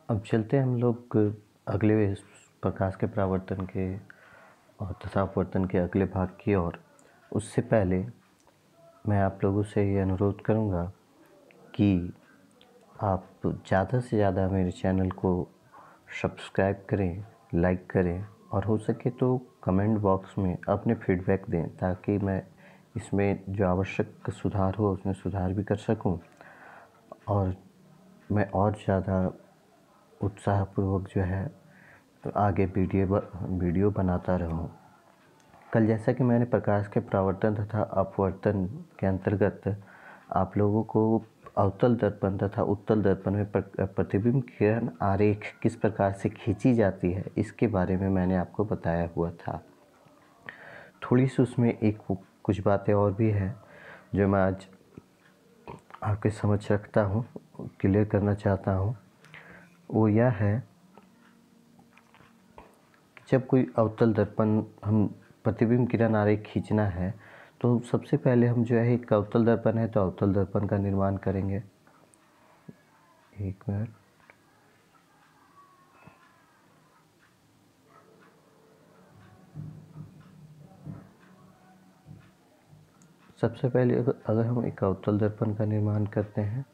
अब चलते हैं हम लोग अगले प्रकाश के परावर्तन के और तथा अपवर्तन के अगले भाग की ओर। उससे पहले मैं आप लोगों से ये अनुरोध करूँगा कि आप ज़्यादा से ज़्यादा मेरे चैनल को सब्सक्राइब करें, लाइक करें और हो सके तो कमेंट बॉक्स में अपने फीडबैक दें, ताकि मैं इसमें जो आवश्यक सुधार हो उसमें सुधार भी कर सकूं और मैं और ज़्यादा उत्साहपूर्वक जो है आगे वीडियो बनाता रहूं। कल जैसा कि मैंने प्रकाश के परावर्तन तथा अपवर्तन के अंतर्गत आप लोगों को अवतल दर्पण तथा उत्तल दर्पण में प्रतिबिंब किरण आरेख किस प्रकार से खींची जाती है इसके बारे में मैंने आपको बताया हुआ था। थोड़ी सी उसमें कुछ बातें और भी हैं जो मैं आज आपके समक्ष रखता हूँ, क्लियर करना चाहता हूँ। वो यह है कि जब कोई अवतल दर्पण हम प्रतिबिंब किरण आरेख खींचना है तो सबसे पहले हम जो है एक अवतल दर्पण है तो अवतल दर्पण का निर्माण करेंगे। एक मिनट। सबसे पहले अगर हम एक अवतल दर्पण का निर्माण करते हैं,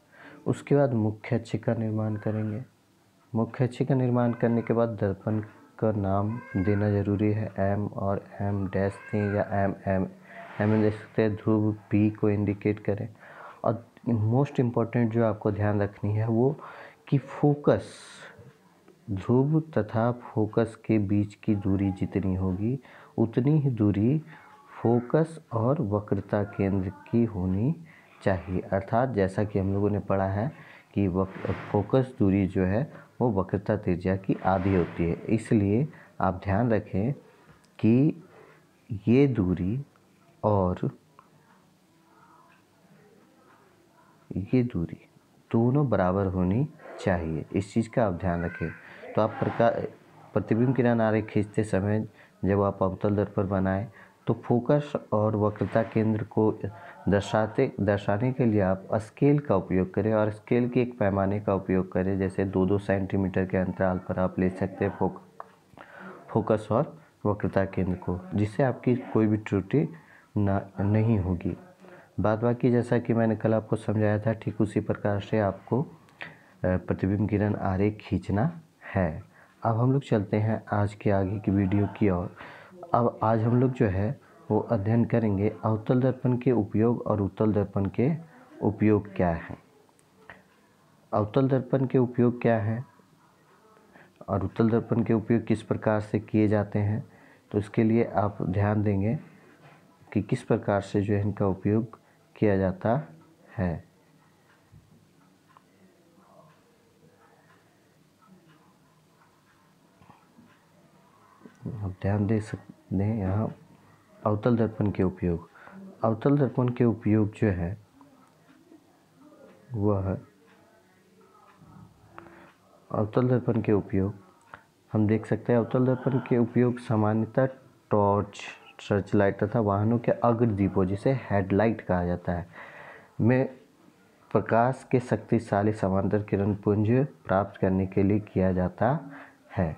उसके बाद मुख्य अक्ष का निर्माण करेंगे। मुख्य अक्ष का निर्माण करने के बाद दर्पण का नाम देना ज़रूरी है। एम और एम डैश दें या एम दे सकते हैं। ध्रुव पी को इंडिकेट करें। और मोस्ट इम्पॉर्टेंट जो आपको ध्यान रखनी है वो कि फोकस, ध्रुव तथा फोकस के बीच की दूरी जितनी होगी उतनी ही दूरी फोकस और वक्रता केंद्र की होनी चाहिए। अर्थात जैसा कि हम लोगों ने पढ़ा है कि फोकस दूरी जो है वो वक्रता त्रिज्या की आधी होती है। इसलिए आप ध्यान रखें कि ये दूरी और ये दूरी दोनों बराबर होनी चाहिए। इस चीज़ का आप ध्यान रखें। तो आप प्रतिबिंब किरण आरेख खींचते समय जब आप अवतल दर्पण बनाएं तो फोकस और वक्रता केंद्र को दर्शाने के लिए आप स्केल का उपयोग करें और स्केल के एक पैमाने का उपयोग करें। जैसे 2-2 सेंटीमीटर के अंतराल पर आप ले सकते हैं फोकस और वक्रता केंद्र को, जिससे आपकी कोई भी त्रुटि नहीं होगी। बाद बाकी जैसा कि मैंने कल आपको समझाया था, ठीक उसी प्रकार से आपको प्रतिबिंब किरण आरेख खींचना है। अब हम लोग चलते हैं आज के आगे की वीडियो की ओर। अब आज हम लोग जो है वो अध्ययन करेंगे अवतल दर्पण के उपयोग और उत्तल दर्पण के उपयोग क्या है। अवतल दर्पण के उपयोग क्या है और उत्तल दर्पण के उपयोग किस प्रकार से किए जाते हैं, तो इसके लिए आप ध्यान देंगे कि किस प्रकार से जो है इनका उपयोग किया जाता है। आप ध्यान दे सकते हैं यहाँ अवतल दर्पण के उपयोग। अवतल दर्पण के उपयोग जो है वह अवतल दर्पण के उपयोग हम देख सकते हैं। अवतल दर्पण के उपयोग सामान्यतः टॉर्च, सर्च लाइट तथा वाहनों के अग्रदीपों जिसे हेडलाइट कहा जाता है में प्रकाश के शक्तिशाली समांतर किरण पुंज प्राप्त करने के लिए किया जाता है।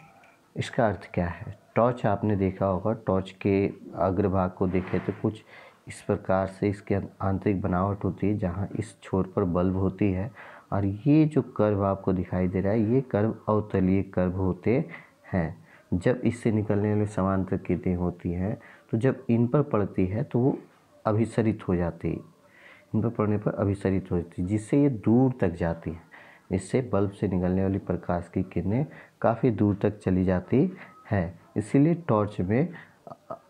इसका अर्थ क्या है? टॉर्च आपने देखा होगा, टॉर्च के अग्रभाग को देखें तो कुछ इस प्रकार से इसके आंतरिक बनावट होती है, जहाँ इस छोर पर बल्ब होती है और ये जो कर्व आपको दिखाई दे रहा है ये कर्व अवतलीय कर्व होते हैं। जब इससे निकलने वाली समांतर किरणें होती हैं तो जब इन पर पड़ती है तो वो अभिसरित हो जाती है, इन पर पड़ने पर अभिसरित होती है, जिससे ये दूर तक जाती है। इससे बल्ब से निकलने वाली प्रकाश की किरणें काफ़ी दूर तक चली जाती है। इसीलिए टॉर्च में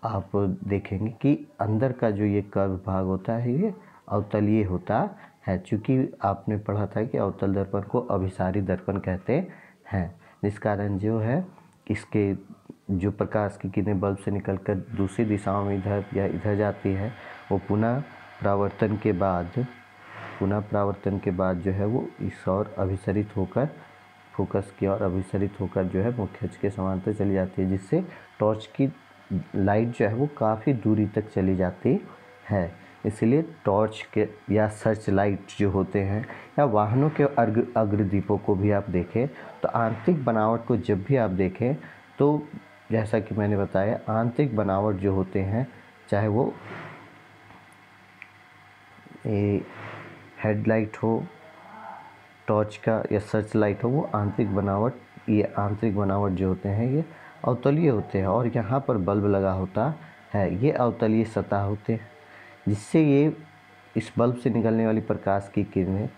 आप देखेंगे कि अंदर का जो ये कर्व भाग होता है ये अवतलीय होता है, क्योंकि आपने पढ़ा था कि अवतल दर्पण को अभिसारी दर्पण कहते हैं। जिस कारण जो है इसके जो प्रकाश की किरणें बल्ब से निकलकर दूसरी दिशाओं में इधर या इधर जाती है, वो पुनः परावर्तन के बाद जो है वो इस ओर अभिसरित होकर फोकस की ओर अभिसरित होकर जो है मुख्य अक्ष के समांतर चली जाती है, जिससे टॉर्च की लाइट जो है वो काफ़ी दूरी तक चली जाती है। इसलिए टॉर्च के या सर्च लाइट जो होते हैं या वाहनों के अग्रदीपों को भी आप देखें तो आंतरिक बनावट को जब भी आप देखें तो जैसा कि मैंने बताया, आंतरिक बनावट जो होते हैं, चाहे वो हेडलाइट हो, टॉर्च का या सर्च लाइट हो, वो ये आंतरिक बनावट जो होते हैं ये अवतलीय होते हैं। और यहाँ पर बल्ब लगा होता है, ये अवतलीय सतह होते हैं, जिससे ये इस बल्ब से निकलने वाली प्रकाश की किरणें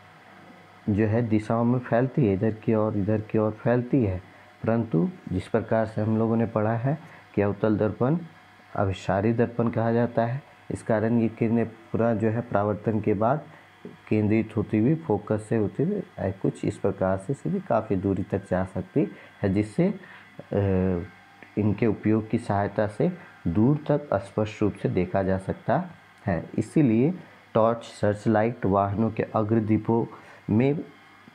जो है दिशाओं में फैलती है, इधर की ओर फैलती है। परंतु जिस प्रकार से हम लोगों ने पढ़ा है कि अवतल दर्पण अभिसारी दर्पण कहा जाता है, इस कारण ये किरणें पूरा जो है परावर्तन के बाद केंद्रित होती हुई, फोकस से होती हुई कुछ इस प्रकार से सीधे काफ़ी दूरी तक जा सकती है, जिससे इनके उपयोग की सहायता से दूर तक स्पष्ट रूप से देखा जा सकता है। इसीलिए टॉर्च, सर्च लाइट, वाहनों के अग्रदीपों में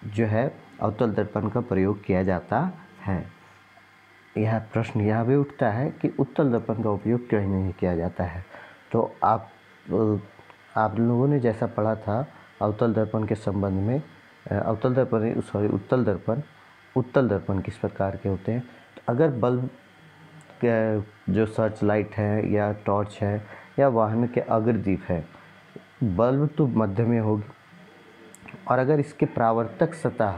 जो है अवतल दर्पण का प्रयोग किया जाता है। यह प्रश्न यह भी उठता है कि उत्तल दर्पण का उपयोग क्यों नहीं किया जाता है। तो आप लोगों ने जैसा पढ़ा था अवतल दर्पण के संबंध में, उत्तल दर्पण किस प्रकार के होते हैं। तो अगर बल्ब के जो सर्च लाइट है या टॉर्च है या वाहन के अग्रदीप है, बल्ब तो मध्य में होगी, और अगर इसके परावर्तक सतह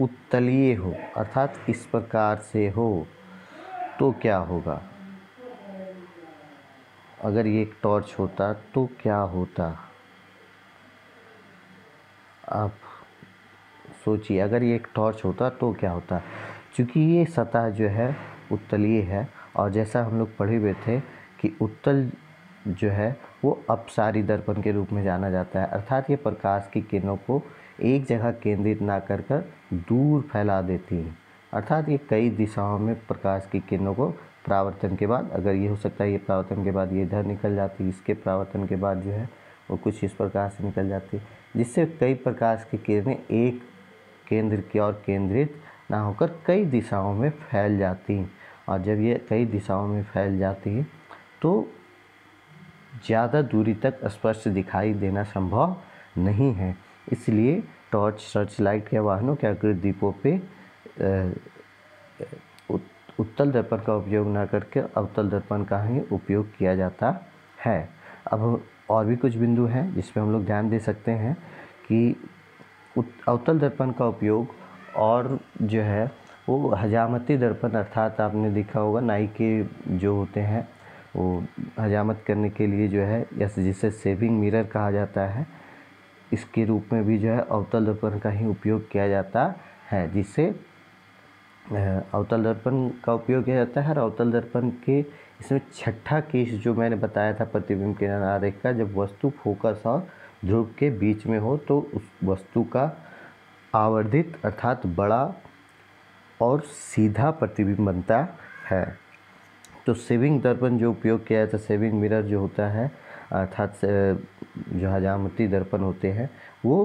उत्तलीय हो अर्थात इस प्रकार से हो तो क्या होगा। अगर ये एक टॉर्च होता तो क्या होता, आप सोचिए, अगर ये एक टॉर्च होता तो क्या होता। क्योंकि ये सतह जो है उत्तलीय है, और जैसा हम लोग पढ़े हुए थे कि उत्तल जो है वो अपसारी दर्पण के रूप में जाना जाता है, अर्थात ये प्रकाश की किरणों को एक जगह केंद्रित ना कर दूर फैला देती है। अर्थात ये कई दिशाओं में प्रकाश की किरणों को परावर्तन के बाद, अगर ये हो सकता है ये परावर्तन के बाद ये इधर निकल जाती है, इसके परावर्तन के बाद जो है वो कुछ इस प्रकार से निकल जाती है, जिससे कई प्रकाश की किरणें एक केंद्र की ओर केंद्रित ना होकर कई दिशाओं में फैल जाती हैं। और जब ये कई दिशाओं में फैल जाती है तो ज़्यादा दूरी तक स्पष्ट दिखाई देना संभव नहीं है। इसलिए टॉर्च, सर्च लाइट या वाहनों के अग्रदीपों पे उत्तल दर्पण का उपयोग न करके अवतल दर्पण का ही उपयोग किया जाता है। अब और भी कुछ बिंदु हैं जिसपे हम लोग ध्यान दे सकते हैं कि अवतल दर्पण का उपयोग और जो है वो हजामती दर्पण, अर्थात आपने देखा होगा नाई के जो होते हैं वो हजामत करने के लिए जो है, या जिसे सेविंग मिरर कहा जाता है, इसके रूप में भी जो है अवतल दर्पण का ही उपयोग किया जाता है, जिससे अवतल दर्पण का उपयोग किया जाता है। और अवतल दर्पण के इसमें छठा केस जो मैंने बताया था प्रतिबिंब किरण आरेख का, जब वस्तु फोकस और ध्रुव के बीच में हो तो उस वस्तु का आवर्धित अर्थात बड़ा और सीधा प्रतिबिंब बनता है। तो सेविंग दर्पण जो उपयोग किया जाता है, सेविंग मिरर जो होता है, अर्थात जो हजामती दर्पण होते हैं, वो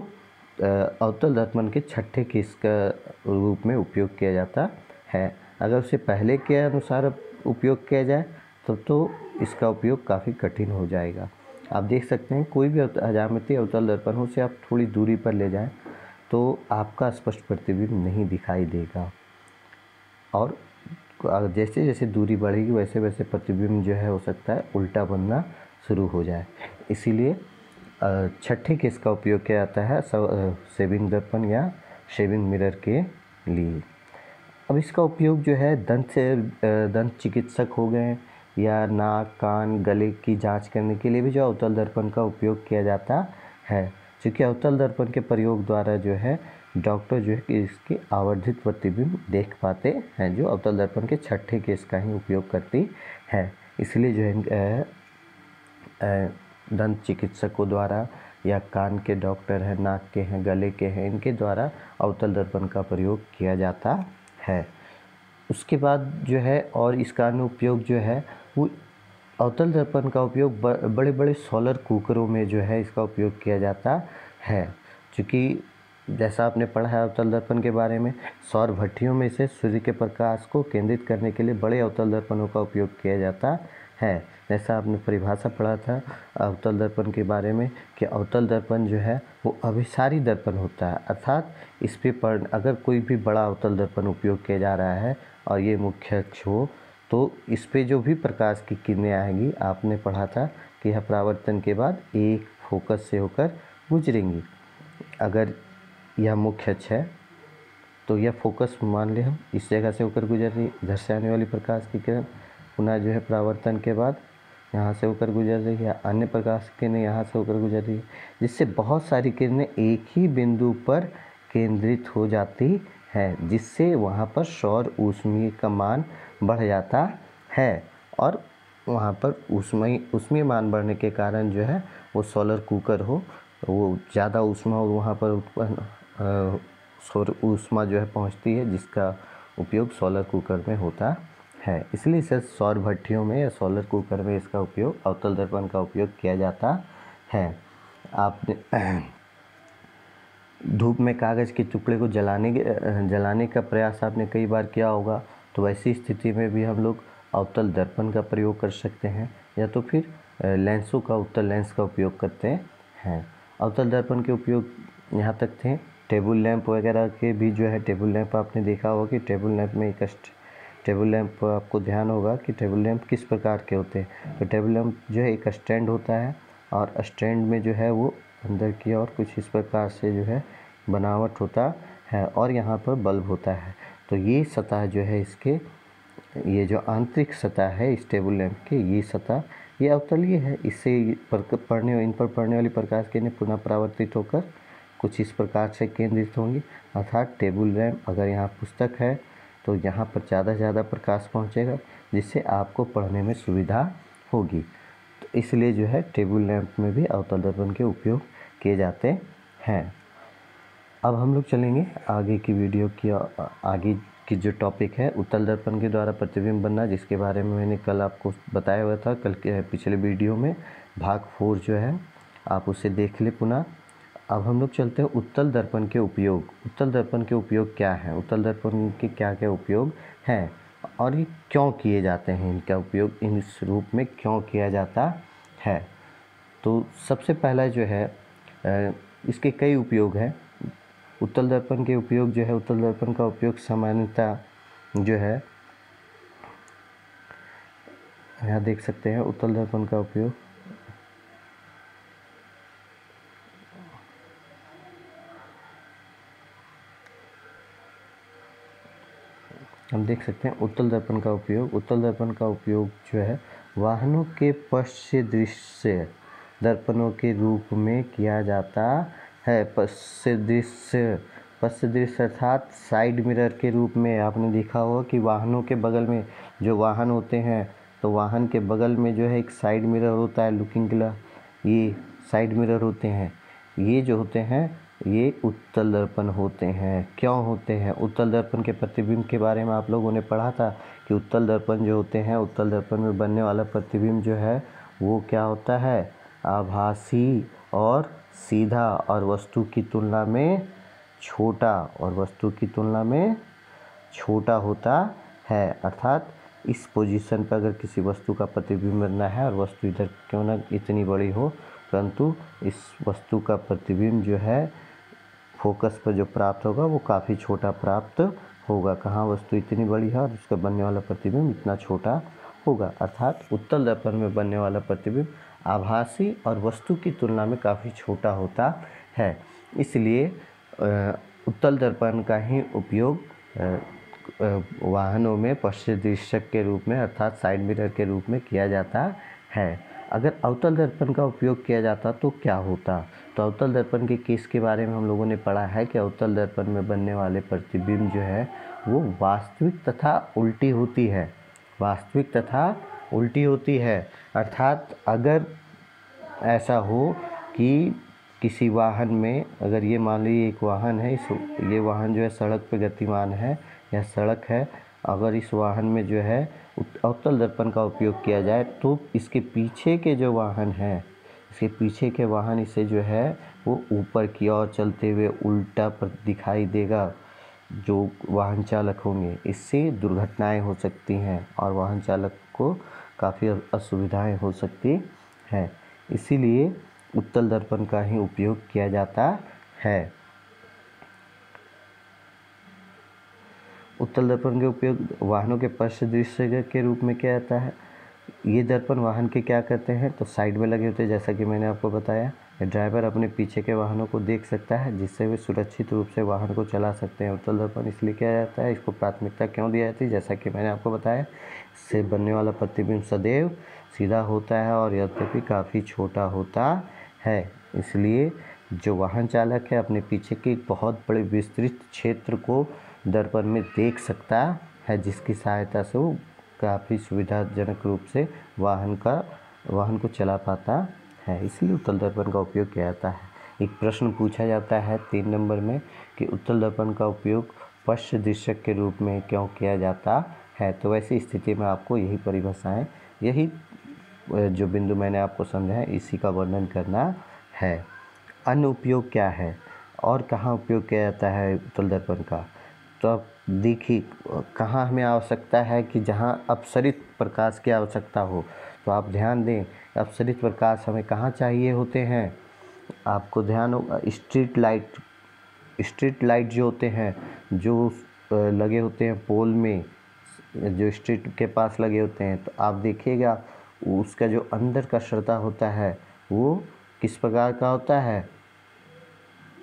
अवतल दर्पण के छठे केस का रूप में उपयोग किया जाता है। अगर उसे पहले के अनुसार उपयोग किया जाए तब तो इसका उपयोग काफ़ी कठिन हो जाएगा। आप देख सकते हैं कोई भी हजामती अवतल दर्पण हो, उसे आप थोड़ी दूरी पर ले जाएं तो आपका स्पष्ट प्रतिबिंब नहीं दिखाई देगा, और जैसे जैसे दूरी बढ़ेगी वैसे वैसे प्रतिबिंब जो है हो सकता है उल्टा बनना शुरू हो जाए। इसीलिए छठे केस का उपयोग किया जाता है सेविंग दर्पण या शेविंग मिरर के लिए। अब इसका उपयोग जो है दंत चिकित्सक हो गए या नाक, कान, गले की जांच करने के लिए भी जो अवतल दर्पण का उपयोग किया जाता है। क्योंकि अवतल दर्पण के प्रयोग द्वारा जो है डॉक्टर जो है कि इसके आवर्धित प्रतिबिंब देख पाते हैं, जो अवतल दर्पण के छठे केस का ही उपयोग करती है। इसलिए जो है दंत चिकित्सकों द्वारा या कान के डॉक्टर हैं, नाक के हैं, गले के हैं, इनके द्वारा अवतल दर्पण का प्रयोग किया जाता है। उसके बाद जो है और इसका अनुपयोग जो है वो अवतल दर्पण का उपयोग बड़े बड़े सोलर कुकरों में जो है इसका उपयोग किया जाता है। क्योंकि जैसा आपने पढ़ा है अवतल दर्पण के बारे में, सौर भट्टियों में से सूर्य के प्रकाश को केंद्रित करने के लिए बड़े अवतल दर्पणों का उपयोग किया जाता है। जैसा आपने परिभाषा पढ़ा था अवतल दर्पण के बारे में कि अवतल दर्पण जो है वो अभिसारी दर्पण होता है, अर्थात इस पे अगर कोई भी बड़ा अवतल दर्पण उपयोग किया जा रहा है और ये मुख्य अक्ष हो तो इस पे जो भी प्रकाश की किरणें आएंगी, आपने पढ़ा था कि यह परावर्तन के बाद एक फोकस से होकर गुजरेंगी। अगर यह मुख्य अक्ष है तो यह फोकस मान ले हम इस जगह से होकर गुजर रही, इधर से आने वाली प्रकाश की किरण पुनः जो है परावर्तन के बाद यहाँ से होकर गुजर रही है, अन्य प्रकाश की किरणें यहाँ से होकर गुजर रही है, जिससे बहुत सारी किरणें एक ही बिंदु पर केंद्रित हो जाती है, जिससे वहाँ पर सौर ऊष्मीय का मान बढ़ जाता है और वहाँ पर ऊष्मीय मान बढ़ने के कारण जो है वो सोलर कुकर हो, वो ज़्यादा ऊष्मा और वहाँ पर उत्पन्न सौर ऊष्मा जो है पहुँचती है, जिसका उपयोग सोलर कुकर में होता है। इसलिए इसे सौर भट्टियों में या सोलर कुकर में इसका उपयोग अवतल दर्पण का उपयोग किया जाता है। आपने धूप में कागज़ के टुकड़े को जलाने का प्रयास आपने कई बार किया होगा, तो वैसी स्थिति में भी हम लोग अवतल दर्पण का प्रयोग कर सकते हैं या तो फिर लेंसों का उत्तल लेंस का उपयोग करते हैं। अवतल दर्पण के उपयोग यहाँ तक थे। टेबल लैंप वगैरह के भी जो है, टेबल लैंप आपने देखा होगा कि टेबल लैंप में टेबल लैंप आपको ध्यान होगा कि टेबल लैंप किस प्रकार के होते हैं। तो टेबल लैंप जो है एक स्टैंड होता है और स्टैंड में जो है वो अंदर की ओर कुछ इस प्रकार से जो है बनावट होता है और यहाँ पर बल्ब होता है। तो ये सतह जो है इसके, ये जो आंतरिक सतह है इस टेबल लैंप के, ये सतह ये अवतलीय है। इससे इन पर पड़ने वाली प्रकाश किरणें पुनः परावर्तित होकर कुछ इस प्रकार से केंद्रित होंगी। अर्थात टेबल लैंप अगर यहाँ पुस्तक है तो यहाँ पर ज़्यादा से ज़्यादा प्रकाश पहुँचेगा, जिससे आपको पढ़ने में सुविधा होगी। तो इसलिए जो है टेबल लैंप में भी अवतल दर्पण के उपयोग किए जाते हैं। अब हम लोग चलेंगे आगे की वीडियो की, आगे की जो टॉपिक है उत्तल दर्पण के द्वारा प्रतिबिंब बनना, जिसके बारे में मैंने कल आपको बताया हुआ था। कल के पिछले वीडियो में भाग 4 जो है आप उसे देख ले पुनः। अब हम लोग चलते हैं उत्तल दर्पण के उपयोग। उत्तल दर्पण के उपयोग क्या है, उत्तल दर्पण के क्या क्या उपयोग हैं और ये क्यों किए जाते हैं, इनका उपयोग इस रूप में क्यों किया जाता है। तो सबसे पहला जो है इसके कई उपयोग हैं। उत्तल दर्पण के उपयोग जो है, उत्तल दर्पण का उपयोग सामान्यतः जो है यहाँ देख सकते हैं। उत्तल दर्पण का उपयोग हम देख सकते हैं। उत्तल दर्पण का उपयोग जो है वाहनों के पश्च दृश्य दर्पणों के रूप में किया जाता है। पश्च दृश्य अर्थात साइड मिरर के रूप में। आपने देखा होगा कि वाहनों के बगल में जो वाहन होते हैं, तो वाहन के बगल में जो है एक साइड मिरर होता है, लुकिंग ग्लास, ये साइड मिरर होते हैं। ये जो होते हैं ये उत्तल दर्पण होते हैं। क्यों होते हैं? उत्तल दर्पण के प्रतिबिंब के बारे में आप लोगों ने पढ़ा था कि उत्तल दर्पण जो होते हैं, उत्तल दर्पण में बनने वाला प्रतिबिंब जो है वो क्या होता है, आभासी और सीधा और वस्तु की तुलना में छोटा होता है। अर्थात इस पोजीशन पर अगर किसी वस्तु का प्रतिबिंब बनना है और वस्तु इधर क्यों ना इतनी बड़ी हो, परंतु इस वस्तु का प्रतिबिंब जो है फोकस पर जो प्राप्त होगा वो काफ़ी छोटा प्राप्त होगा। कहाँ वस्तु इतनी बड़ी है और उसका बनने वाला प्रतिबिंब इतना छोटा होगा। अर्थात उत्तल दर्पण में बनने वाला प्रतिबिंब आभासी और वस्तु की तुलना में काफ़ी छोटा होता है। इसलिए उत्तल दर्पण का ही उपयोग वाहनों में पश्च दृश्यक के रूप में अर्थात साइड मिरर के रूप में किया जाता है। अगर अवतल दर्पण का उपयोग किया जाता तो क्या होता? तो अवतल दर्पण के केस के बारे में हम लोगों ने पढ़ा है कि अवतल दर्पण में बनने वाले प्रतिबिंब जो है वो वास्तविक तथा उल्टी होती है। अर्थात अगर ऐसा हो कि किसी वाहन में, अगर ये मान लीजिए एक वाहन है, ये वाहन जो है सड़क पे गतिमान है या सड़क है, अगर इस वाहन में जो है अवतल दर्पण का उपयोग किया जाए तो इसके पीछे के जो वाहन हैं, इसके पीछे के वाहन इसे जो है वो ऊपर की ओर चलते हुए उल्टा पर दिखाई देगा जो वाहन चालक होंगे। इससे दुर्घटनाएं हो सकती हैं और वाहन चालक को काफ़ी असुविधाएं हो सकती हैं। इसीलिए उत्तल दर्पण का ही उपयोग किया जाता है। उत्तल दर्पण के उपयोग वाहनों के पश्च दृश्य के रूप में किया जाता है। ये दर्पण वाहन के क्या करते हैं, तो साइड में लगे होते हैं, जैसा कि मैंने आपको बताया। ड्राइवर अपने पीछे के वाहनों को देख सकता है, जिससे वे सुरक्षित रूप से वाहन को चला सकते हैं। उत्तल दर्पण इसलिए किया जाता है, इसको प्राथमिकता क्यों दी जाती है, जैसा कि मैंने आपको बताया। इससे बनने वाला प्रतिबिंब सदैव सीधा होता है और यद्यपि काफ़ी छोटा होता है। इसलिए जो वाहन चालक है अपने पीछे के बहुत बड़े विस्तृत क्षेत्र को दर्पण में देख सकता है, जिसकी सहायता से वो काफ़ी सुविधाजनक रूप से वाहन को चला पाता है। इसलिए उत्तल दर्पण का उपयोग किया जाता है। एक प्रश्न पूछा जाता है 3 नंबर में कि उत्तल दर्पण का उपयोग पश्च दृश्यक के रूप में क्यों किया जाता है। तो वैसी स्थिति में आपको यही परिभाषाएं, यही जो बिंदु मैंने आपको समझाया, इसी का वर्णन करना है। अन्य उपयोग क्या है और कहाँ उपयोग किया जाता है उत्तल दर्पण का, तो अब देखिए कहाँ हमें आवश्यकता है कि जहाँ अपसरित प्रकाश की आवश्यकता हो। तो आप ध्यान दें, अपसरित प्रकाश हमें कहाँ चाहिए होते हैं। आपको ध्यान होगा स्ट्रीट लाइट जो होते हैं, जो लगे होते हैं पोल में, जो स्ट्रीट के पास लगे होते हैं, तो आप देखिएगा उसका जो अंदर का सतह होता है वो किस प्रकार का होता है।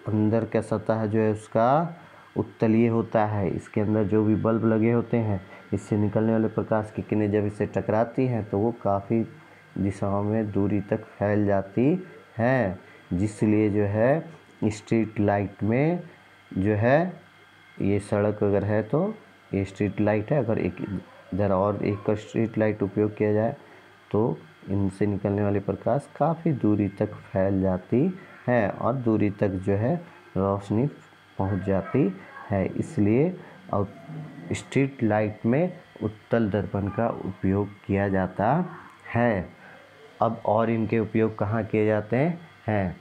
अंदर का सतह जो है उसका उत्तलीय होता है। इसके अंदर जो भी बल्ब लगे होते हैं, इससे निकलने वाले प्रकाश की किरणें जब इससे टकराती हैं तो वो काफ़ी दिशाओं में दूरी तक फैल जाती हैं, जिसलिए जो है स्ट्रीट लाइट में जो है, ये सड़क अगर है तो ये स्ट्रीट लाइट है, अगर एक इधर और एक स्ट्रीट लाइट उपयोग किया जाए तो इनसे निकलने वाले प्रकाश काफ़ी दूरी तक फैल जाती है और दूरी तक जो है रोशनी पहुंच जाती है। इसलिए अब स्ट्रीट लाइट में उत्तल दर्पण का उपयोग किया जाता है। अब और इनके उपयोग कहाँ किए जाते हैं,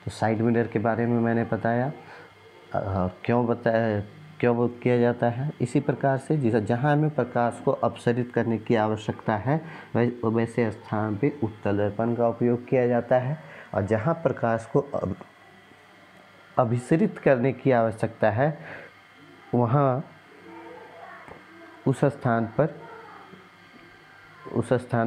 तो साइड मिरर के बारे में मैंने बताया, क्यों किया जाता है। इसी प्रकार से जहाँ हमें प्रकाश को अपसरित करने की आवश्यकता है वैसे स्थान पे उत्तल दर्पण का उपयोग किया जाता है, और जहाँ प्रकाश को अभिसरित करने की आवश्यकता है वहाँ उस स्थान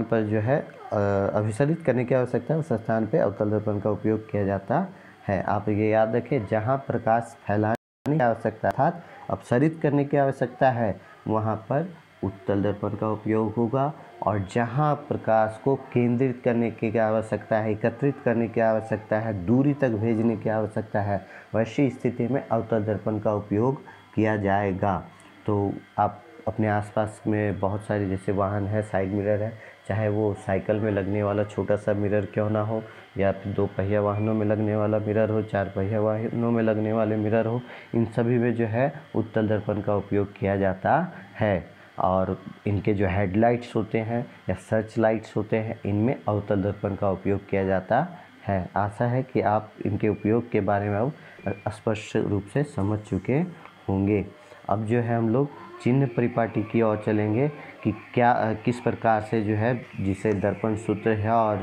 पर जो है अभिसरित करने की आवश्यकता है, उस स्थान पे अवतल दर्पण का उपयोग किया जाता है। आप ये याद रखें, जहाँ प्रकाश फैलाने की आवश्यकता अर्थात अपसरित करने की आवश्यकता है वहाँ पर उत्तल दर्पण का उपयोग होगा, और जहाँ प्रकाश को केंद्रित करने की आवश्यकता है, एकत्रित करने की आवश्यकता है, दूरी तक भेजने की आवश्यकता है, वैसी स्थिति में अवतल दर्पण का उपयोग किया जाएगा। तो आप अपने आसपास में बहुत सारे जैसे वाहन है, साइड मिरर है, चाहे वो साइकिल में लगने वाला छोटा सा मिरर क्यों ना हो, या फिर 2 पहिया वाहनों में लगने वाला मिरर हो, 4 पहिया वाहनों में लगने वाले मिरर हो, इन सभी में जो है उत्तल दर्पण का उपयोग किया जाता है। और इनके जो हेडलाइट्स होते हैं या सर्च लाइट्स होते हैं, इनमें अवतल दर्पण का उपयोग किया जाता है। आशा है कि आप इनके उपयोग के बारे में अब स्पष्ट रूप से समझ चुके होंगे। अब जो है हम लोग चिन्ह परिपाटी की ओर चलेंगे कि किस प्रकार से जो है, जिसे दर्पण सूत्र है, और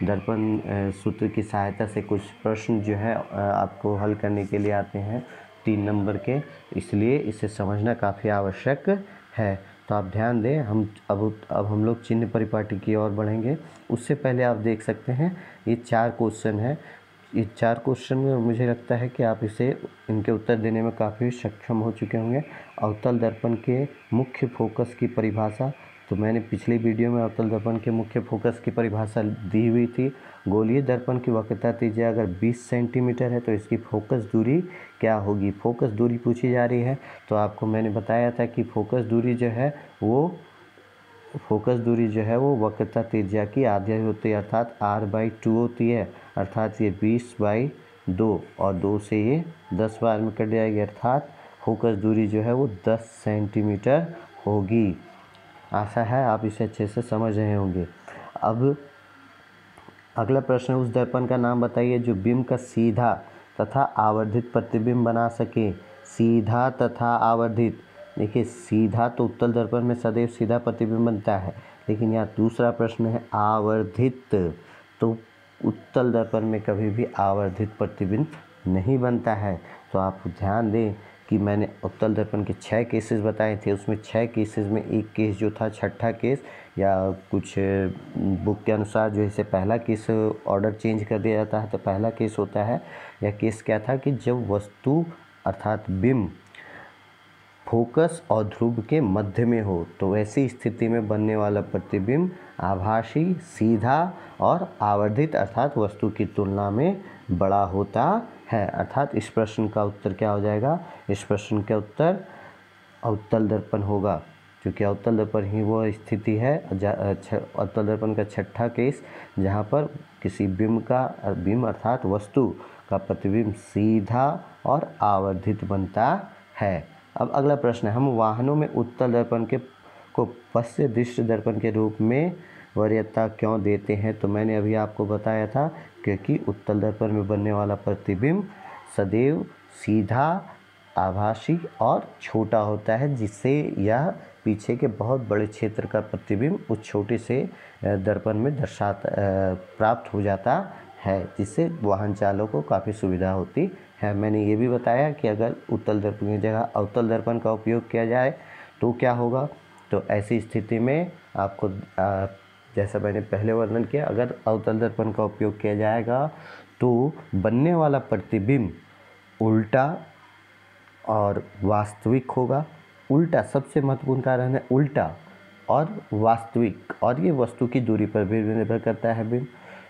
दर्पण सूत्र की सहायता से कुछ प्रश्न जो है आपको हल करने के लिए आते हैं 3 नंबर के, इसलिए इसे समझना काफ़ी आवश्यक है। तो आप ध्यान दें, अब हम लोग चिन्ह परिपाटी की ओर बढ़ेंगे। उससे पहले आप देख सकते हैं ये 4 क्वेश्चन है। ये 4 क्वेश्चन में मुझे लगता है कि आप इनके उत्तर देने में काफ़ी सक्षम हो चुके होंगे। अवतल दर्पण के मुख्य फोकस की परिभाषा, तो मैंने पिछली वीडियो में अवतल दर्पण के मुख्य फोकस की परिभाषा दी हुई थी। गोलीय दर्पण की वक्रता त्रिज्या अगर 20 सेंटीमीटर है तो इसकी फोकस दूरी क्या होगी। फोकस दूरी पूछी जा रही है, तो आपको मैंने बताया था कि फोकस दूरी जो है वो वक्रता त्रिज्या की आधी होती है, अर्थात r/2 होती है, अर्थात ये 20/2 और 2 से ये 10 बार में कट जाएगी, अर्थात फोकस दूरी जो है वो 10 सेंटीमीटर होगी। आशा है आप इसे अच्छे से समझ रहे होंगे। अब अगला प्रश्न है, उस दर्पण का नाम बताइए जो बिंब का सीधा तथा आवर्धित प्रतिबिंब बना सके। सीधा तथा आवर्धित, देखिए सीधा तो उत्तल दर्पण में सदैव सीधा प्रतिबिंब बनता है, लेकिन यहाँ दूसरा प्रश्न है आवर्धित, तो उत्तल दर्पण में कभी भी आवर्धित प्रतिबिंब नहीं बनता है। तो आप ध्यान दें कि मैंने उत्तल दर्पण के 6 केसेस बताए थे, उसमें 6 केसेस में एक केस जो था छठा केस या कुछ बुक के अनुसार जो इसे पहला केस ऑर्डर चेंज कर दिया जाता है, तो पहला केस होता है, यह केस क्या था कि जब वस्तु अर्थात बिंब फोकस और ध्रुव के मध्य में हो, तो ऐसी स्थिति में बनने वाला प्रतिबिंब आभासी, सीधा और आवर्धित अर्थात वस्तु की तुलना में बड़ा होता है। अर्थात इस प्रश्न का उत्तर क्या हो जाएगा? इस प्रश्न का उत्तर अवतल दर्पण होगा, क्योंकि अवतल दर्पण ही वो स्थिति है, अवतल दर्पण का छठा केस जहाँ पर किसी बिंब अर्थात वस्तु का प्रतिबिंब सीधा और आवर्धित बनता है। अब अगला प्रश्न है, हम वाहनों में उत्तल दर्पण को पश्च दृश्य दर्पण के रूप में वरीयता क्यों देते हैं? तो मैंने अभी आपको बताया था, क्योंकि उत्तल दर्पण में बनने वाला प्रतिबिंब सदैव सीधा, आभासी और छोटा होता है, जिससे यह पीछे के बहुत बड़े क्षेत्र का प्रतिबिंब उस छोटे से दर्पण में प्राप्त हो जाता है, जिससे वाहन चालकों को काफ़ी सुविधा होती है। मैंने ये भी बताया कि अगर उत्तल दर्पण की जगह अवतल दर्पण का उपयोग किया जाए तो क्या होगा। तो ऐसी स्थिति में आपको जैसा मैंने पहले वर्णन किया, अगर अवतल दर्पण का उपयोग किया जाएगा तो बनने वाला प्रतिबिंब उल्टा और वास्तविक होगा। उल्टा सबसे महत्वपूर्ण कारण है, उल्टा और वास्तविक, और ये वस्तु की दूरी पर भी निर्भर करता है बिंब।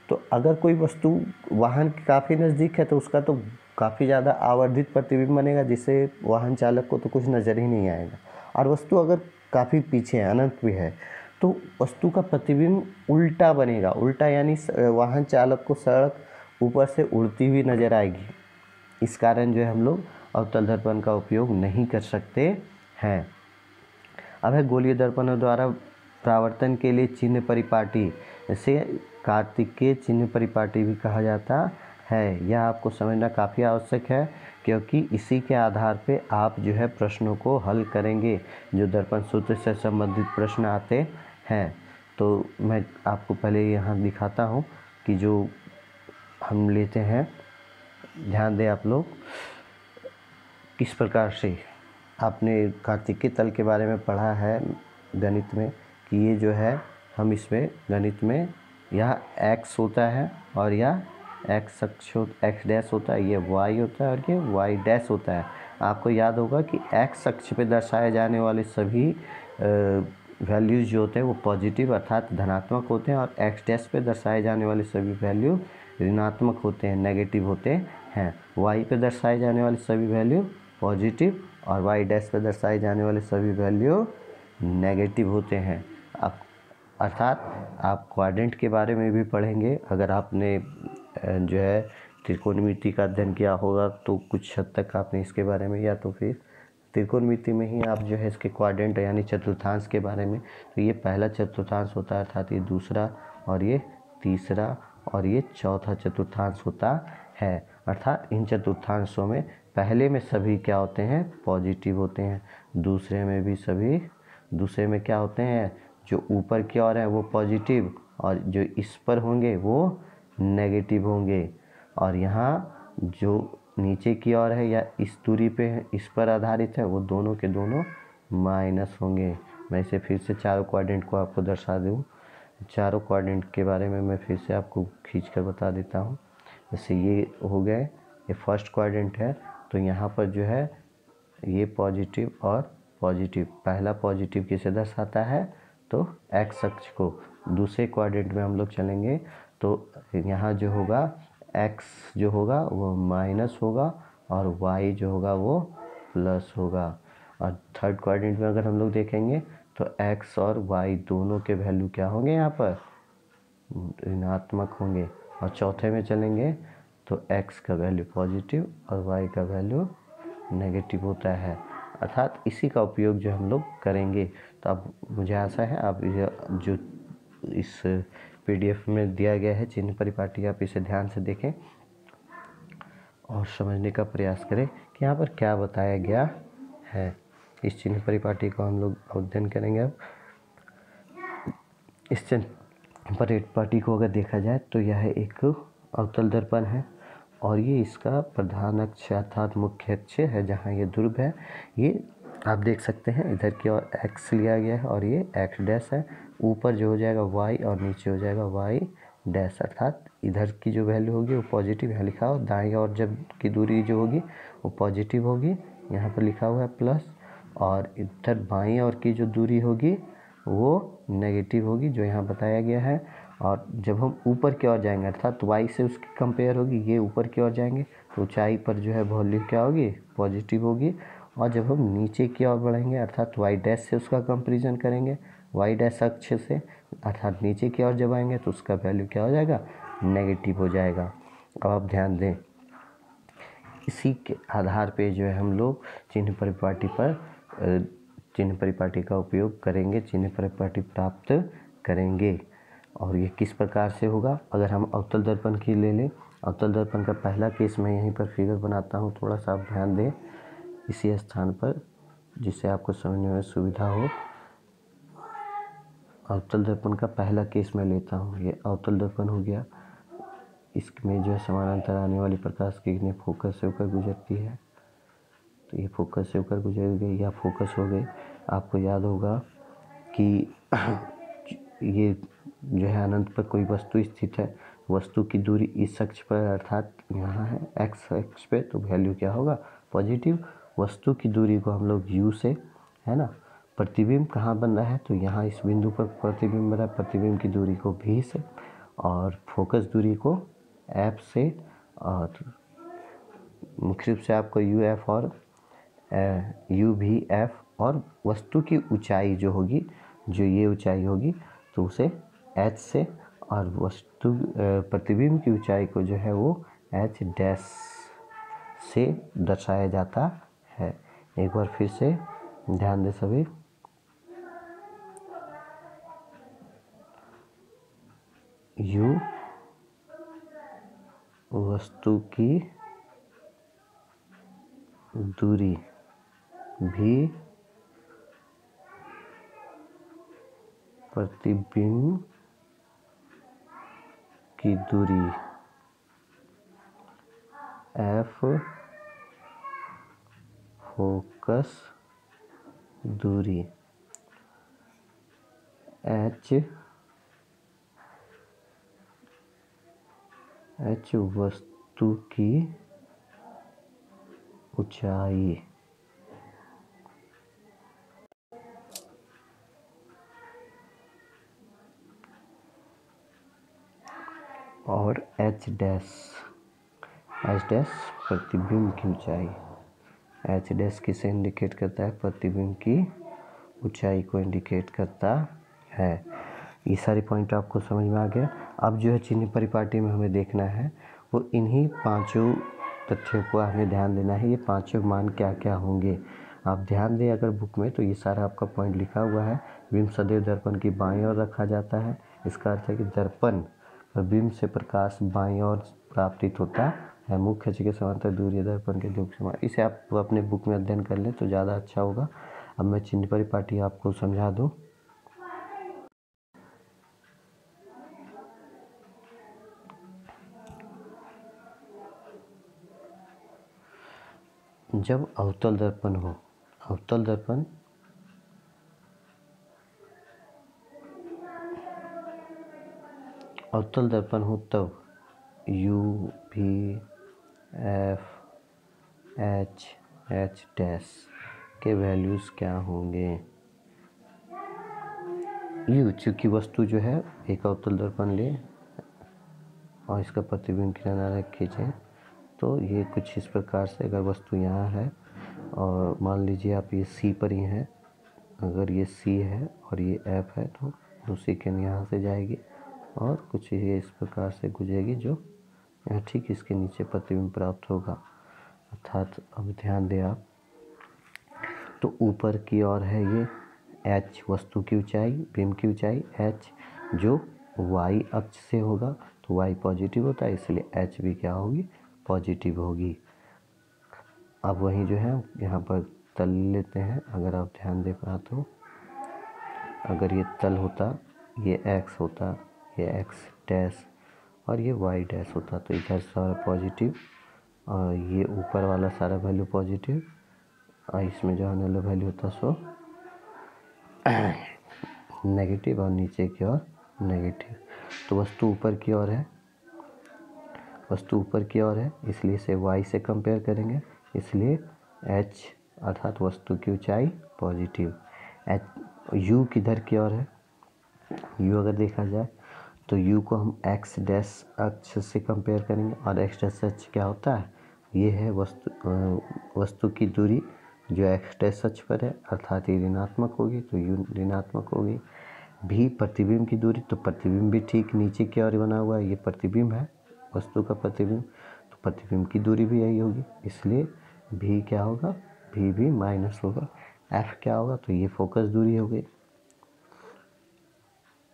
तो अगर कोई वस्तु वाहन के काफ़ी नज़दीक है तो उसका तो काफ़ी ज़्यादा आवर्धित प्रतिबिंब बनेगा, जिससे वाहन चालक को तो कुछ नज़र ही नहीं आएगा। और वस्तु अगर काफ़ी पीछे है, अनंत भी है, तो वस्तु का प्रतिबिंब उल्टा बनेगा। उल्टा यानी वाहन चालक को सड़क ऊपर से उड़ती हुई नज़र आएगी। इस कारण जो है हम लोग अवतल दर्पण का उपयोग नहीं कर सकते हैं। अब है गोलीय दर्पणों द्वारा परावर्तन के लिए चिन्ह परिपाटी, इसे कार्तिकेय चिन्ह परिपाटी भी कहा जाता है। यह आपको समझना काफ़ी आवश्यक है, क्योंकि इसी के आधार पे आप जो है प्रश्नों को हल करेंगे, जो दर्पण सूत्र से संबंधित प्रश्न आते हैं। तो मैं आपको पहले यहाँ दिखाता हूँ कि जो हम लेते हैं, ध्यान दें आप लोग किस प्रकार से। आपने कार्तिकेय तल के बारे में पढ़ा है गणित में कि ये जो है हम इसमें गणित में यह x होता है और यह x डैश होता है, ये y होता है और ये y डैश होता है। आपको याद होगा कि x अक्ष पे दर्शाए जाने वाले सभी वैल्यूज़ जो होते हैं वो पॉजिटिव अर्थात धनात्मक होते हैं, और x डैश पे दर्शाए जाने वाले सभी वैल्यू ऋणात्मक होते हैं, नेगेटिव होते हैं। y पे दर्शाए जाने वाले सभी वैल्यू पॉजिटिव और y डैश पे दर्शाए जाने वाले सभी वैल्यू नेगेटिव होते हैं। अब अर्थात आप क्वाड्रेंट के बारे में भी पढ़ेंगे। अगर आपने जो है त्रिकोणमिति का अध्ययन किया होगा तो कुछ हद तक आपने इसके बारे में, या तो फिर त्रिकोणमिति में ही आप जो है इसके क्वाड्रेंट यानी चतुर्थांश के बारे में, तो ये पहला चतुर्थांश होता है, अर्थात ये दूसरा और ये तीसरा और ये चौथा चतुर्थांश होता है। अर्थात इन चतुर्थांशों में पहले में सभी क्या होते हैं? पॉजिटिव होते हैं। दूसरे में भी सभी, दूसरे में क्या होते हैं? जो ऊपर की ओर है वो पॉजिटिव और जो इस पर होंगे वो नेगेटिव होंगे, और यहाँ जो नीचे की ओर है या इस दूरी पे है, इस पर आधारित है, वो दोनों के दोनों माइनस होंगे। मैं इसे फिर से चारों क्वाड्रेंट को आपको दर्शा दूँ। चारों क्वाड्रेंट के बारे में मैं फिर से आपको खींच कर बता देता हूँ। जैसे ये हो गए, ये फर्स्ट क्वाड्रेंट है, तो यहाँ पर जो है ये पॉजिटिव और पॉजिटिव, पहला पॉजिटिव किसे दर्शाता है? तो एक्स अक्ष को। दूसरे क्वाड्रेंट में हम लोग चलेंगे तो यहाँ जो होगा एक्स जो होगा वो माइनस होगा और वाई जो होगा वो प्लस होगा। और थर्ड क्वाड्रेंट में अगर हम लोग देखेंगे तो एक्स और वाई दोनों के वैल्यू क्या होंगे? यहाँ पर ऋणात्मक होंगे। और चौथे में चलेंगे तो एक्स का वैल्यू पॉजिटिव और वाई का वैल्यू नेगेटिव होता है। अर्थात इसी का उपयोग जो हम लोग करेंगे। तो अब मुझे आशा है आप जो इस पीडीएफ में दिया गया है चिन्ह परिपाटी, आप इसे ध्यान से देखें और समझने का प्रयास करें कि यहाँ पर क्या बताया गया है। इस चिन्ह परिपाटी को हम लोग अध्ययन करेंगे। अब इस चिन्ह परिपाटी को अगर देखा जाए तो यह एक अवतल दर्पण है और ये इसका प्रधान अक्ष अर्थात मुख्य अक्ष है। जहाँ ये ध्रुव है ये आप देख सकते हैं, इधर की ओर x लिया गया है और ये x डैश है। ऊपर जो हो जाएगा y और नीचे हो जाएगा y डैश, अर्थात इधर की जो वैल्यू होगी वो पॉजिटिव है लिखा हो, दाईं और जब की दूरी जो होगी वो पॉजिटिव होगी, यहाँ पर लिखा हुआ है प्लस, और इधर बाईं और की जो दूरी होगी वो नेगेटिव होगी जो यहाँ बताया गया है। और जब हम ऊपर की ओर जाएंगे अर्थात y से उसकी कंपेयर होगी, ये ऊपर की ओर जाएंगे तो ऊंचाई पर जो है वैल्यू क्या होगी, पॉजिटिव होगी। और जब हम नीचे की ओर बढ़ेंगे अर्थात y डैश से उसका कंपैरिजन करेंगे, y डैश अक्ष से अर्थात नीचे की ओर जब आएंगे तो उसका वैल्यू क्या हो जाएगा, नेगेटिव हो जाएगा। अब आप ध्यान दें, इसी के आधार पे जो है हम लोग चिन्ह परिपाटी का उपयोग करेंगे, चिन्ह परिपाटी प्राप्त करेंगे। और ये किस प्रकार से होगा, अगर हम अवतल दर्पण की ले लें, अवतल दर्पण का पहला केस मैं यहीं पर फिगर बनाता हूँ, थोड़ा सा आप ध्यान दें इसी स्थान पर जिससे आपको समझने में सुविधा हो। अवतल दर्पण का पहला केस मैं लेता हूँ, ये अवतल दर्पण हो गया। इसमें जो है समानांतर आने वाली प्रकाश की किरणें फोकस से होकर गुजरती है, तो ये फोकस से होकर गुजर गई या फोकस हो गई। आपको याद होगा कि ये जो है अनंत पर कोई वस्तु स्थित है, वस्तु की दूरी इस अक्ष पर अर्थात यहाँ है x अक्ष पे, तो वैल्यू क्या होगा, पॉजिटिव। वस्तु की दूरी को हम लोग u से, है ना, प्रतिबिंब कहाँ बन रहा है तो यहाँ इस बिंदु पर प्रतिबिंब बन रहा है, प्रतिबिंब की दूरी को v से और फोकस दूरी को f से, और मुख्य रूप से आपको uf और uv f, और वस्तु की ऊंचाई जो होगी, जो ये ऊंचाई होगी तो उसे h से, और वस्तु प्रतिबिंब की ऊंचाई को जो है वो h डैश से दर्शाया जाता है। एक बार फिर से ध्यान दें सभी, u वस्तु की दूरी, v प्रतिबिंब की दूरी, f फोकस दूरी, h वस्तु की ऊंचाई। और h डैश प्रतिबिंब की ऊंचाई। h डैश किसे इंडिकेट करता है, प्रतिबिंब की ऊंचाई को इंडिकेट करता है। ये सारी पॉइंट आपको समझ में आ गया। अब जो है चिन्ह परिपाटी में हमें देखना है वो इन्हीं पांचों तथ्यों को हमें ध्यान देना है। ये पांचों मान क्या क्या होंगे आप ध्यान दें अगर बुक में, तो ये सारा आपका पॉइंट लिखा हुआ है। बिंब सदैव दर्पण की बाईं ओर रखा जाता है, इसका अर्थ है कि दर्पण पर बिंब से प्रकाश बाईं ओर प्राप्तित होता है। मुख्य अक्ष के समांतर दूरी दर्पण के ध्रुव समान। इसे आप अपने बुक में अध्ययन कर लें तो ज़्यादा अच्छा होगा। अब मैं चिन्ह परिपाटी आपको समझा दूँ। जब अवतल दर्पण हो, अवतल दर्पण हो तब u v f h dash के वैल्यूज़ क्या होंगे। u चूँकि वस्तु जो है एक अवतल दर्पण ले और इसका प्रतिबिंब किरण आरेख खींचें तो ये कुछ इस प्रकार से, अगर वस्तु यहाँ है और मान लीजिए आप ये C पर ही हैं, अगर ये C है और ये F है तो दूसरी किरण यहाँ से जाएगी और कुछ ये इस प्रकार से गुजरेगी जो यहाँ ठीक इसके नीचे प्रतिबिंब प्राप्त होगा। अर्थात अब ध्यान दें आप, तो ऊपर की ओर है ये h वस्तु की ऊंचाई, बिंब की ऊंचाई h जो y अक्ष से होगा तो y पॉजिटिव होता है, इसलिए h भी क्या होगी, पॉजिटिव होगी। अब वहीं जो है यहाँ पर तल लेते हैं। अगर आप ध्यान दे पाए तो अगर ये तल होता, ये x होता, ये x डैश और ये y डैश होता, तो इधर सारा पॉजिटिव और ये ऊपर वाला सारा वैल्यू पॉजिटिव और इसमें जो आने वाला वैल्यू होता सो नेगेटिव और नीचे की ओर नेगेटिव। तो वस्तु ऊपर की ओर है, वस्तु ऊपर की ओर है, इसलिए इसे y से कंपेयर करेंगे, इसलिए h अर्थात वस्तु की ऊंचाई पॉजिटिव। u किधर की ओर है, u अगर देखा जाए तो u को हम x डैश अक्ष से कंपेयर करेंगे और x डैश अक्ष क्या होता है, ये है वस्तु की दूरी जो x डैश अक्ष पर है, अर्थात ये ऋणात्मक होगी तो u ऋणात्मक होगी। भी प्रतिबिंब की दूरी, तो प्रतिबिंब भी ठीक नीचे की ओर बना हुआ है, ये प्रतिबिंब है वस्तु का प्रतिबिंब, तो प्रतिबिंब की दूरी भी यही होगी, इसलिए भी क्या होगा, भी माइनस होगा। f क्या होगा, तो ये फोकस दूरी हो गई,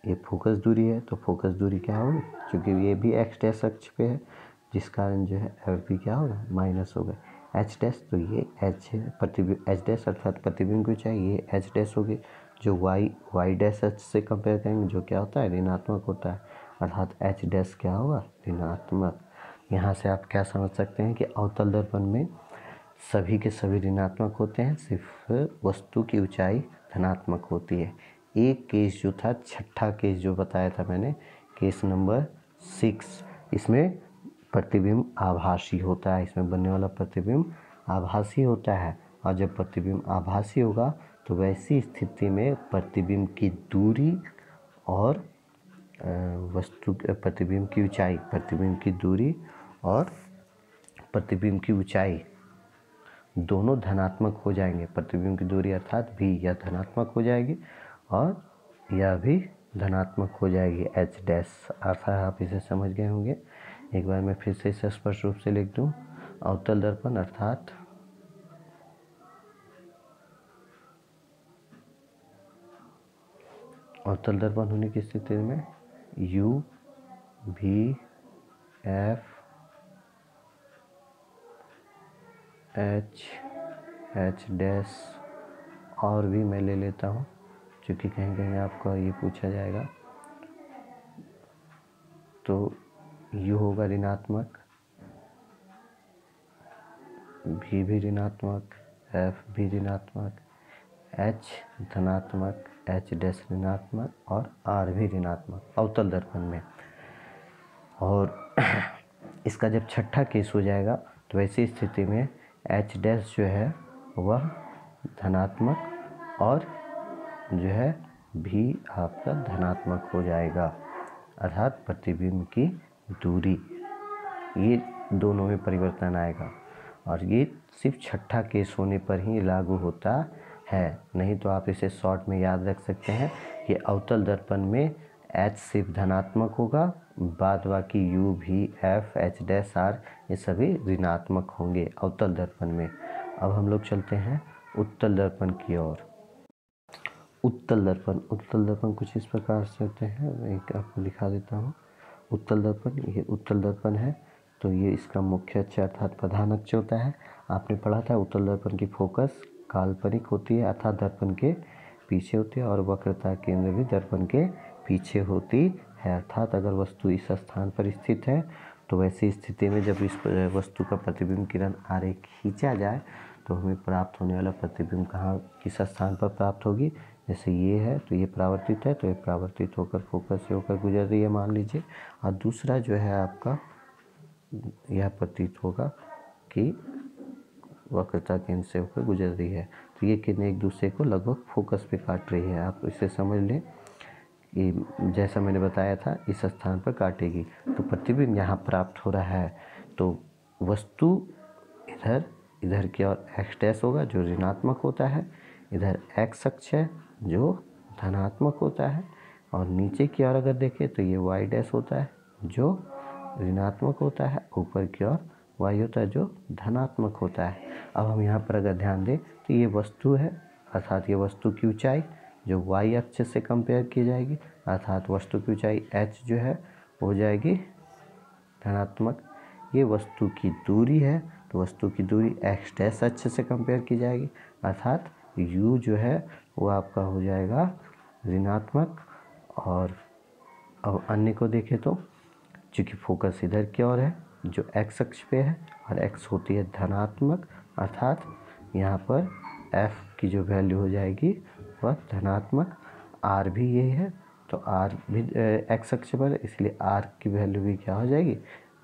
ये फोकस दूरी है, तो फोकस दूरी क्या होगी, क्योंकि ये भी x डैश अक्ष पे है जिस कारण जो है f भी क्या होगा, माइनस होगा। h डैश, तो ये h है प्रतिबिंब, h डैश अर्थात प्रतिबिंब की ऊंचाई, ये h डैश होगी। जो y डैश अक्ष से कंपेयर करेंगे जो क्या होता है, ऋणात्मक होता है, अर्थात h डैश क्या होगा, ऋणात्मक। यहाँ से आप क्या समझ सकते हैं कि अवतल दर्पण में सभी के सभी ऋणात्मक होते हैं, सिर्फ वस्तु की ऊंचाई धनात्मक होती है। एक केस जो था, छठा केस जो बताया था मैंने, केस नंबर 6, इसमें प्रतिबिंब आभासी होता है, इसमें बनने वाला प्रतिबिंब आभासी होता है। और जब प्रतिबिंब आभासी होगा तो वैसी स्थिति में प्रतिबिंब की दूरी और प्रतिबिंब की ऊंचाई, प्रतिबिंब की दूरी और प्रतिबिंब की ऊंचाई दोनों धनात्मक हो जाएंगे। प्रतिबिंब की दूरी अर्थात भी यह धनात्मक हो जाएगी और यह भी धनात्मक हो जाएगी, h डैश। अर्थात आप इसे समझ गए होंगे। एक बार मैं फिर से इसे स्पष्ट रूप से लिख दूं, अवतल दर्पण अर्थात अवतल दर्पण होने की स्थिति में u v f h dash और भी मैं ले लेता हूँ, क्योंकि कहीं कहीं आपको ये पूछा जाएगा। तो u होगा ऋणात्मक, v भी ऋणात्मक, f भी ऋणात्मक, h धनात्मक, h डैश ऋणात्मक और r भी ऋणात्मक अवतल दर्पण में। और इसका जब छठा केस हो जाएगा तो वैसी स्थिति में h डैश जो है वह धनात्मक और जो है भी आपका धनात्मक हो जाएगा, अर्थात प्रतिबिंब की दूरी, ये दोनों में परिवर्तन आएगा। और ये सिर्फ छठा केस होने पर ही लागू होता है, नहीं तो आप इसे शॉर्ट में याद रख सकते हैं कि अवतल दर्पण में h सिर्फ धनात्मक होगा, बाद बाकी u v f h dash r ये सभी ऋणात्मक होंगे अवतल दर्पण में। अब हम लोग चलते हैं उत्तल दर्पण की ओर। उत्तल दर्पण कुछ इस प्रकार से होते हैं, मैं एक आपको दिखा देता हूँ। उत्तल दर्पण, ये उत्तल दर्पण है, तो ये इसका मुख्य अक्ष अर्थात प्रधान अक्ष होता है। आपने पढ़ा था उत्तल दर्पण की फोकस काल्पनिक होती है अर्थात दर्पण के पीछे होती है और वक्रता केंद्र भी दर्पण के पीछे होती है, अर्थात अगर वस्तु इस स्थान पर स्थित है तो वैसी स्थिति में जब इस वस्तु का प्रतिबिंब किरण आरेख खींचा जाए तो हमें प्राप्त होने वाला प्रतिबिंब कहाँ, किस स्थान पर प्राप्त होगी। जैसे ये है तो ये परावर्तित है, तो ये परावर्तित होकर फोकस से होकर गुजर रही है मान लीजिए, और दूसरा जो है आपका यह प्रतीत होगा कि वक्रता केंद्र से होकर गुजर रही है। तो ये किरण एक दूसरे को लगभग फोकस पे काट रही है। आप इसे समझ लें कि जैसा मैंने बताया था इस स्थान पर काटेगी, तो प्रतिबिंब यहाँ प्राप्त हो रहा है। तो वस्तु इधर की ओर x डैश होगा जो ऋणात्मक होता है, इधर x अक्ष है जो धनात्मक होता है, और नीचे की ओर अगर देखें तो ये y डैश होता है जो ऋणात्मक होता है, ऊपर की ओर y होता है जो धनात्मक होता है। अब हम यहाँ पर अगर ध्यान दें तो ये वस्तु है, अर्थात ये वस्तु की ऊंचाई जो y अक्ष से कंपेयर की जाएगी, अर्थात वस्तु की ऊंचाई h जो है हो जाएगी धनात्मक। ये वस्तु की दूरी है, तो वस्तु की दूरी x डैश अक्ष से कंपेयर की जाएगी, अर्थात u जो है वो आपका हो जाएगा ऋणात्मक। और अब अन्य को देखें तो चूँकि फोकस इधर की ओर है, जो x अक्ष पे है और x होती है धनात्मक, अर्थात यहाँ पर f की जो वैल्यू हो जाएगी वह धनात्मक। r भी यही है तो r भी x अक्ष पर, इसलिए r की वैल्यू भी क्या हो जाएगी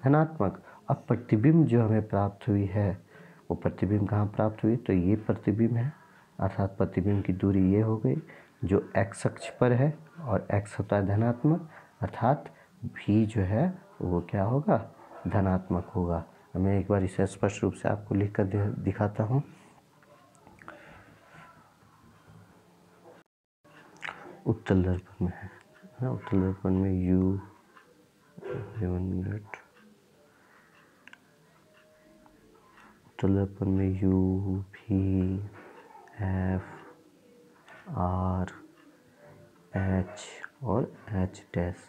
धनात्मक। अब प्रतिबिंब जो हमें प्राप्त हुई है वो प्रतिबिंब कहाँ प्राप्त हुई, तो ये प्रतिबिंब है, अर्थात प्रतिबिंब की दूरी ये हो गई जो x अक्ष पर है और x होता है धनात्मक, अर्थात भी जो है वो क्या होगा धनात्मक होगा। मैं एक बार इसे स्पष्ट रूप से आपको लिख कर दिखाता हूँ। उत्तल दर्पण में है ना, उत्तल दर्पण में u 1 मिनट, उत्तल दर्पण में u v f r h और h डैश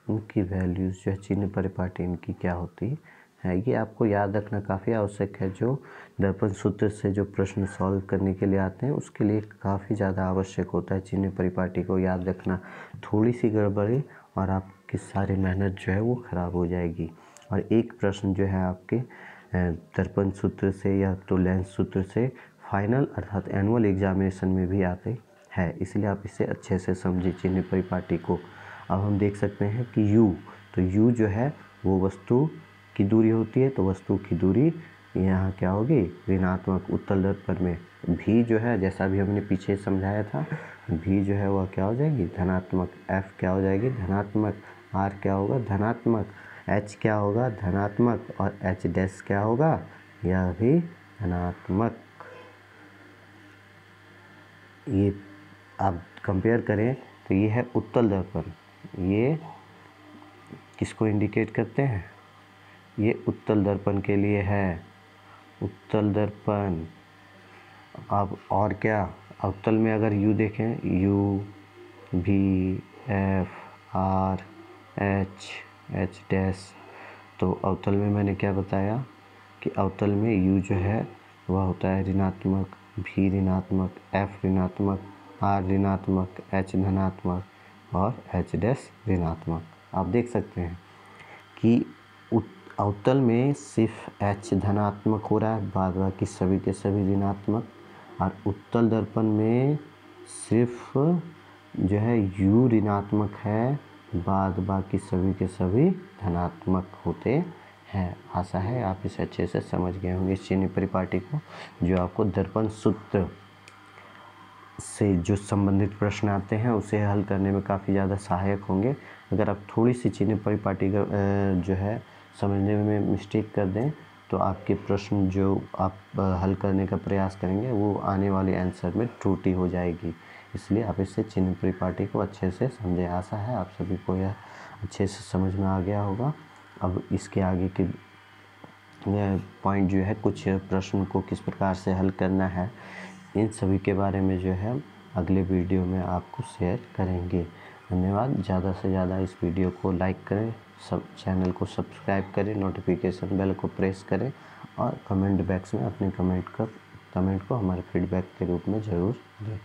इनकी वैल्यूज़ जो है चिन्ह परिपाटी इनकी क्या होती है, ये आपको याद रखना काफ़ी आवश्यक है। जो दर्पण सूत्र से जो प्रश्न सॉल्व करने के लिए आते हैं उसके लिए काफ़ी ज़्यादा आवश्यक होता है चिन्ह परिपाटी को याद रखना। थोड़ी सी गड़बड़ी और आपकी सारी मेहनत जो है वो ख़राब हो जाएगी। और एक प्रश्न जो है आपके दर्पण सूत्र से या तो लेंस सूत्र से फाइनल अर्थात एनुअल एग्जामिनेशन में भी आते हैं, इसलिए आप इसे अच्छे से समझिए चिन्ह परिपाटी को। अब हम देख सकते हैं कि u, तो u जो है वो वस्तु की दूरी होती है, तो वस्तु की दूरी यहाँ क्या होगी ऋणात्मक। उत्तल दर्पण में v जो है जैसा भी हमने पीछे समझाया था, v जो है वह क्या हो जाएगी धनात्मक, f क्या हो जाएगी धनात्मक, r क्या होगा धनात्मक, h क्या होगा धनात्मक और h डैश क्या होगा यह भी धनात्मक। ये आप कंपेयर करें तो ये है उत्तल दर्पण, ये किसको इंडिकेट करते हैं, ये उत्तल दर्पण के लिए है, उत्तल दर्पण। अब और क्या अवतल में अगर u देखें u v f r h h dash, तो अवतल में मैंने क्या बताया कि अवतल में u जो है वह होता है ऋणात्मक, v ऋणात्मक, f ऋणात्मक, r ऋणात्मक, h धनात्मक और h डैश ऋणात्मक। आप देख सकते हैं कि अवतल में सिर्फ h धनात्मक हो रहा है, बाद बाकी सभी के सभी ऋणात्मक, और उत्तल दर्पण में सिर्फ जो है u ऋणात्मक है, बाद बाकी सभी के सभी धनात्मक होते हैं। आशा है आप इसे अच्छे से समझ गए होंगे इस चिन्ह परिपाटी को, जो आपको दर्पण सूत्र से जो संबंधित प्रश्न आते हैं उसे हल करने में काफ़ी ज़्यादा सहायक होंगे। अगर आप थोड़ी सी चिन्ह परिपाटी का जो है समझने में मिस्टेक कर दें तो आपके प्रश्न जो आप हल करने का प्रयास करेंगे वो आने वाले आंसर में त्रुटि हो जाएगी। इसलिए आप इससे चिन्ह परिपाटी को अच्छे से समझें। आशा है आप सभी को यह अच्छे से समझ में आ गया होगा। अब इसके आगे के पॉइंट जो है कुछ प्रश्न को किस प्रकार से हल करना है, इन सभी के बारे में जो है अगले वीडियो में आपको शेयर करेंगे। धन्यवाद। ज़्यादा से ज़्यादा इस वीडियो को लाइक करें, सब चैनल को सब्सक्राइब करें, नोटिफिकेशन बेल को प्रेस करें और कमेंट बॉक्स में अपने कमेंट को हमारे फीडबैक के रूप में ज़रूर दें।